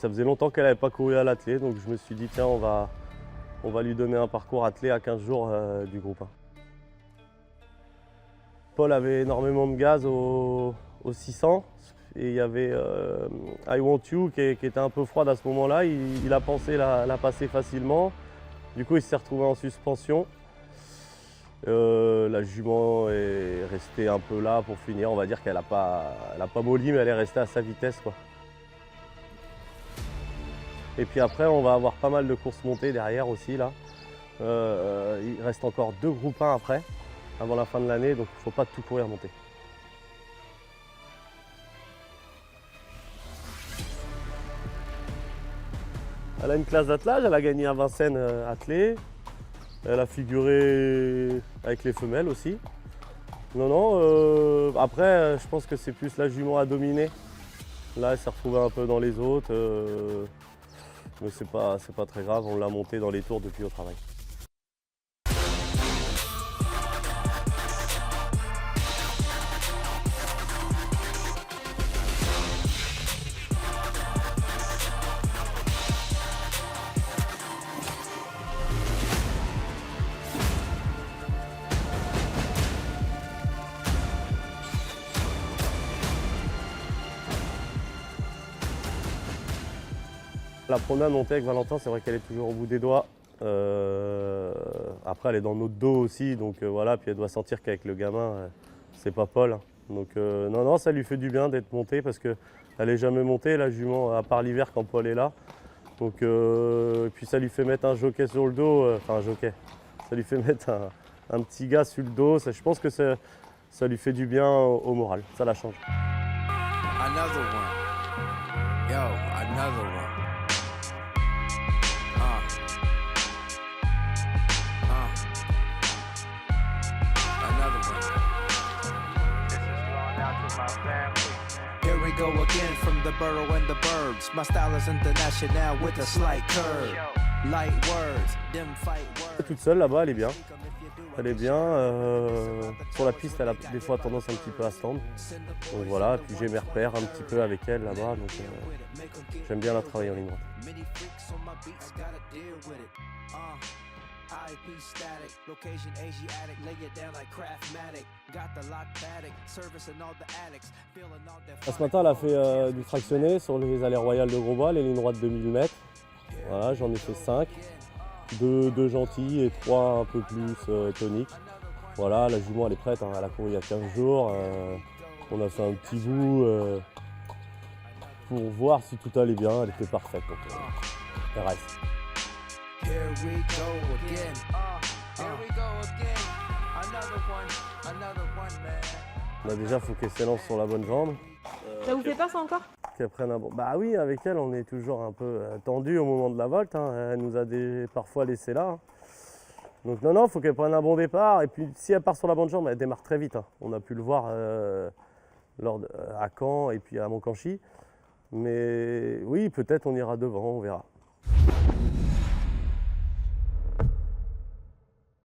Ça faisait longtemps qu'elle n'avait pas couru à l'attelé, donc je me suis dit tiens, on va lui donner un parcours attelé à 15 jours du groupe 1. Paul avait énormément de gaz au 600 et il y avait I Want You qui était un peu froide à ce moment-là. Il a pensé la passer facilement. Du coup, il s'est retrouvé en suspension. La jument est restée un peu là pour finir. On va dire qu'elle n'a pas molli, mais elle est restée à sa vitesse, quoi. Et puis après, on va avoir pas mal de courses montées derrière aussi, là. Il reste encore 2 groupes 1 après, avant la fin de l'année, donc il ne faut pas tout courir monter. Elle a une classe d'attelage, elle a gagné à Vincennes attelé. Elle a figuré avec les femelles aussi. Non, après, je pense que c'est plus la jument à dominer. Là, elle s'est retrouvée un peu dans les autres. Mais c'est pas très grave, on l'a montée dans les tours depuis au travail. La promenade montée avec Valentin, c'est vrai qu'elle est toujours au bout des doigts. Après, elle est dans notre dos aussi, donc voilà. Puis elle doit sentir qu'avec le gamin, c'est pas Paul. Donc non, ça lui fait du bien d'être montée parce qu'elle n'est jamais montée, la jument, à part l'hiver quand Paul est là. Donc, puis ça lui fait mettre un jockey sur le dos, enfin un jockey. Ça lui fait mettre un petit gars sur le dos. Je pense que ça lui fait du bien au moral, ça la change. Another one. Yo, another one. Here we go again from the borough and the burbs. My style is international with a slight curve. Light words, dim fight words. Toute seule là-bas, elle est bien. Elle est bien. Sur la piste, elle a des fois tendance un petit peu à se tendre. Donc voilà, puis j'ai mes repères un petit peu avec elle là-bas. Donc j'aime bien la travailler en ligne droite. Ce matin, elle a fait du fractionné sur les allées royales de Grosbois, les lignes droites de 1000 mètres. Voilà, j'en ai fait 5. 2 gentils et 3 un peu plus toniques. Voilà, la jument elle est prête, hein, elle a couru il y a 15 jours. On a fait un petit bout pour voir si tout allait bien, elle était parfaite. Donc, elle reste. Là, déjà, il faut qu'elle s'élance sur la bonne jambe. Ça vous fait peur ça encore? Qu'elle prenne un bon. Bah oui, avec elle, on est toujours un peu tendu au moment de la volte. Hein. Elle nous a parfois laissé là. Hein. Donc non, il faut qu'elle prenne un bon départ. Et puis si elle part sur la bonne jambe, elle démarre très vite. Hein. On a pu le voir à Caen et puis à Moncanchy. Mais oui, peut-être on ira devant, on verra.